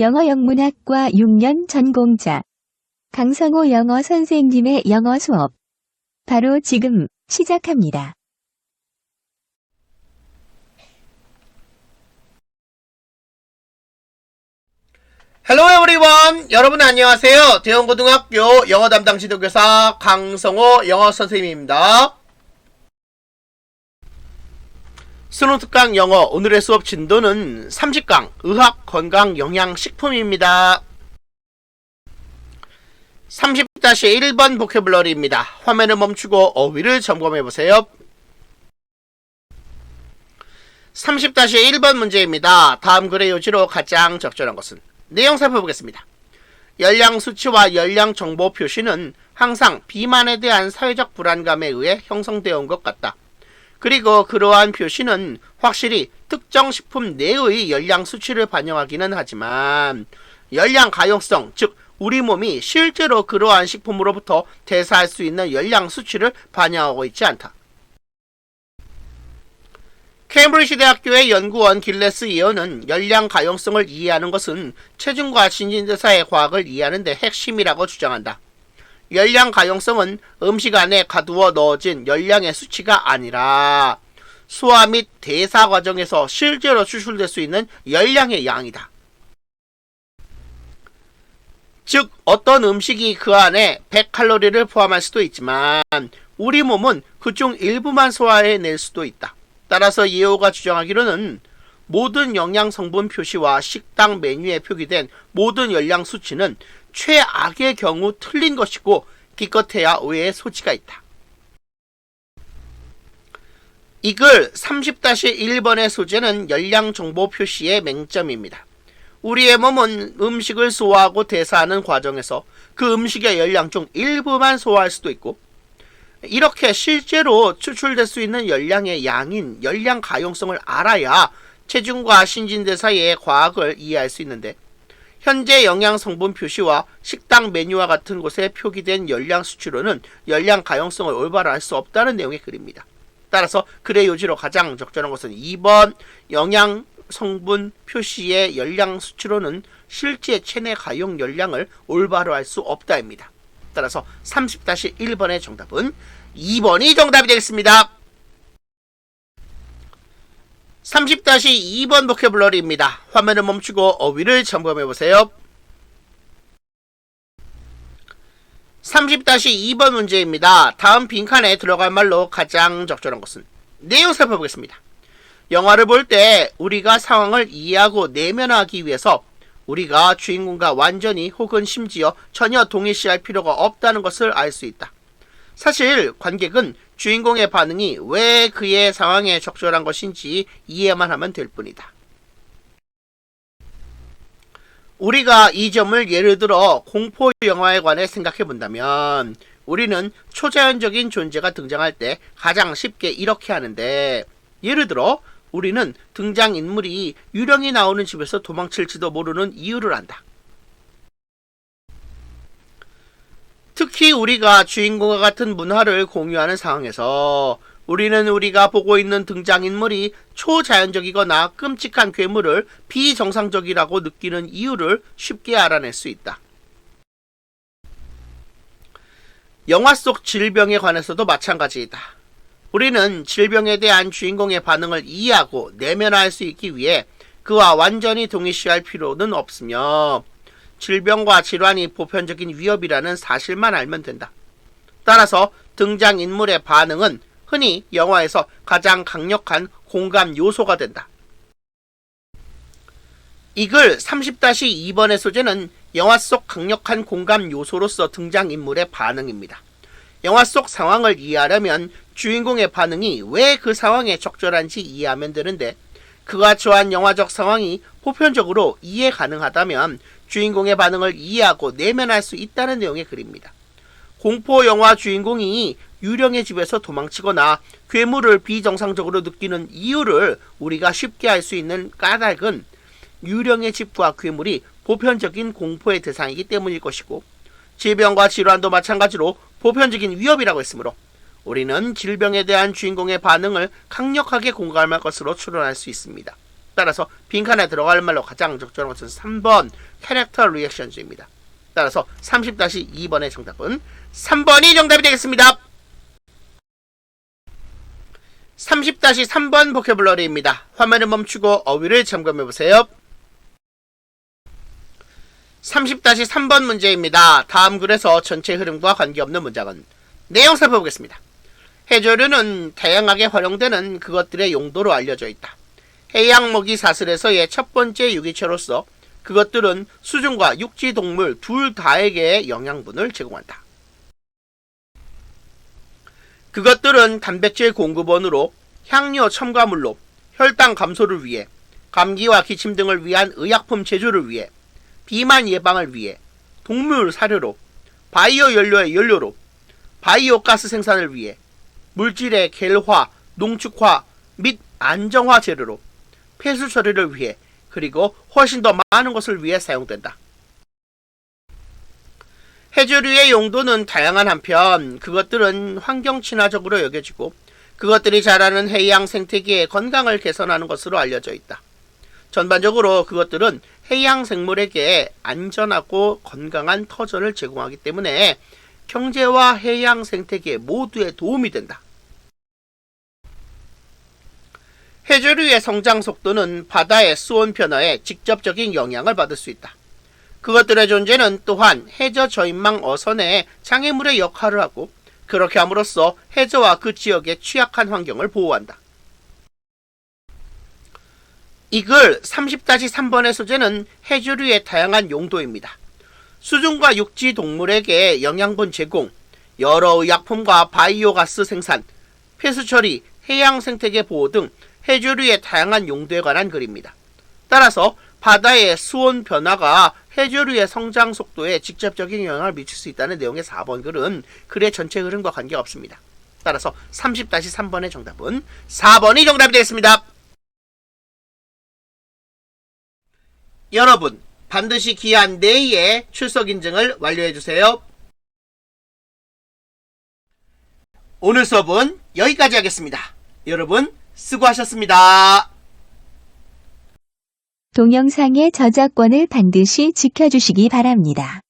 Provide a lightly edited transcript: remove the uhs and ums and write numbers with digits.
영어영문학과 6년 전공자 강성호 영어 선생님의 영어 수업 바로 지금 시작합니다. Hello everyone! 여러분 안녕하세요. 대원고등학교 영어 담당 지도교사 강성호 영어 선생님입니다. 수능 특강 영어 오늘의 수업 진도는 30강 의학, 건강, 영양, 식품입니다. 30-1번 보캐블러리입니다. 화면을 멈추고 어휘를 점검해보세요. 30-1번 문제입니다. 다음 글의 요지로 가장 적절한 것은? 내용 살펴보겠습니다. 열량 수치와 열량 정보 표시는 항상 비만에 대한 사회적 불안감에 의해 형성되어 온 것 같다. 그리고 그러한 표시는 확실히 특정 식품 내의 열량 수치를 반영하기는 하지만 열량 가용성, 즉 우리 몸이 실제로 그러한 식품으로부터 대사할 수 있는 열량 수치를 반영하고 있지 않다. 케임브리지 대학교의 연구원 길레스 이어는 열량 가용성을 이해하는 것은 체중과 신진대사의 과학을 이해하는 데 핵심이라고 주장한다. 열량 가용성은 음식 안에 가두어 넣어진 열량의 수치가 아니라 소화 및 대사 과정에서 실제로 추출될 수 있는 열량의 양이다. 즉 어떤 음식이 그 안에 100칼로리를 포함할 수도 있지만 우리 몸은 그중 일부만 소화해낼 수도 있다. 따라서 예오가 주장하기로는 모든 영양 성분 표시와 식당 메뉴에 표기된 모든 열량 수치는 최악의 경우 틀린 것이고 기껏해야 오해의 소지가 있다. 이 글 30-1번의 소재는 열량 정보 표시의 맹점입니다. 우리의 몸은 음식을 소화하고 대사하는 과정에서 그 음식의 열량 중 일부만 소화할 수도 있고 이렇게 실제로 추출될 수 있는 열량의 양인 열량 가용성을 알아야 체중과 신진대사의 과학을 이해할 수 있는데 현재 영양 성분 표시와 식당 메뉴와 같은 곳에 표기된 열량 수치로는 열량 가용성을 올바로 알 수 없다는 내용의 글입니다. 따라서 글의 요지로 가장 적절한 것은 2번 영양 성분 표시의 열량 수치로는 실제 체내 가용 열량을 올바로 알 수 없다입니다. 따라서 30-1번의 정답은 2번이 정답이 되겠습니다. 30-2번 보캐블러리입니다. 화면을 멈추고 어휘를 점검해보세요. 30-2번 문제입니다. 다음 빈칸에 들어갈 말로 가장 적절한 것은? 내용 살펴보겠습니다. 영화를 볼 때 우리가 상황을 이해하고 내면화하기 위해서 우리가 주인공과 완전히 혹은 심지어 전혀 동일시할 필요가 없다는 것을 알 수 있다. 사실 관객은 주인공의 반응이 왜 그의 상황에 적절한 것인지 이해만 하면 될 뿐이다. 우리가 이 점을 예를 들어 공포 영화에 관해 생각해 본다면 우리는 초자연적인 존재가 등장할 때 가장 쉽게 이렇게 하는데 예를 들어 우리는 등장인물이 유령이 나오는 집에서 도망칠지도 모르는 이유를 안다. 특히 우리가 주인공과 같은 문화를 공유하는 상황에서 우리는 우리가 보고 있는 등장인물이 초자연적이거나 끔찍한 괴물을 비정상적이라고 느끼는 이유를 쉽게 알아낼 수 있다. 영화 속 질병에 관해서도 마찬가지이다. 우리는 질병에 대한 주인공의 반응을 이해하고 내면화할 수 있기 위해 그와 완전히 동일시할 필요는 없으며 질병과 질환이 보편적인 위협이라는 사실만 알면 된다. 따라서 등장인물의 반응은 흔히 영화에서 가장 강력한 공감 요소가 된다. 이 글 30-2번의 소재는 영화 속 강력한 공감 요소로서 등장인물의 반응입니다. 영화 속 상황을 이해하려면 주인공의 반응이 왜 그 상황에 적절한지 이해하면 되는데 그가 처한 영화적 상황이 보편적으로 이해 가능하다면 주인공의 반응을 이해하고 내면할 수 있다는 내용의 글입니다. 공포 영화 주인공이 유령의 집에서 도망치거나 괴물을 비정상적으로 느끼는 이유를 우리가 쉽게 알 수 있는 까닭은 유령의 집과 괴물이 보편적인 공포의 대상이기 때문일 것이고 질병과 질환도 마찬가지로 보편적인 위협이라고 했으므로 우리는 질병에 대한 주인공의 반응을 강력하게 공감할 것으로 추론할 수 있습니다. 따라서 빈칸에 들어갈 말로 가장 적절한 것은 3번 캐릭터 리액션즈입니다. 따라서 30-2번의 정답은 3번이 정답이 되겠습니다. 30-3번 보캐블러리입니다. 화면을 멈추고 어휘를 점검해보세요. 30-3번 문제입니다. 다음 글에서 전체 흐름과 관계없는 문장은 내용 살펴보겠습니다. 해조류는 다양하게 활용되는 그것들의 용도로 알려져 있다. 해양 먹이 사슬에서의 첫 번째 유기체로서 그것들은 수중과 육지 동물 둘 다에게 영양분을 제공한다. 그것들은 단백질 공급원으로 향료 첨가물로 혈당 감소를 위해 감기와 기침 등을 위한 의약품 제조를 위해 비만 예방을 위해 동물 사료로 바이오 연료의 연료로 바이오 가스 생산을 위해 물질의 겔화, 농축화 및 안정화 재료로 폐수 처리를 위해 그리고 훨씬 더 많은 것을 위해 사용된다. 해조류의 용도는 다양한 한편 그것들은 환경 친화적으로 여겨지고 그것들이 자라는 해양 생태계의 건강을 개선하는 것으로 알려져 있다. 전반적으로 그것들은 해양 생물에게 안전하고 건강한 터전을 제공하기 때문에 경제와 해양 생태계 모두에 도움이 된다. 해조류의 성장 속도는 바다의 수온 변화에 직접적인 영향을 받을 수 있다. 그것들의 존재는 또한 해저 저인망 어선의 장애물의 역할을 하고 그렇게 함으로써 해저와 그 지역의 취약한 환경을 보호한다. 이 글 30-3번의 소재는 해조류의 다양한 용도입니다. 수중과 육지 동물에게 영양분 제공, 여러 의약품과 바이오가스 생산, 폐수 처리, 해양 생태계 보호 등 해조류의 다양한 용도에 관한 글입니다. 따라서 바다의 수온 변화가 해조류의 성장 속도에 직접적인 영향을 미칠 수 있다는 내용의 4번 글은 글의 전체 흐름과 관계가 없습니다. 따라서 30-3번의 정답은 4번이 정답이 되겠습니다. 여러분, 반드시 기한 내에 출석 인증을 완료해주세요. 오늘 수업은 여기까지 하겠습니다. 여러분, 수고하셨습니다. 동영상의 저작권을 반드시 지켜주시기 바랍니다.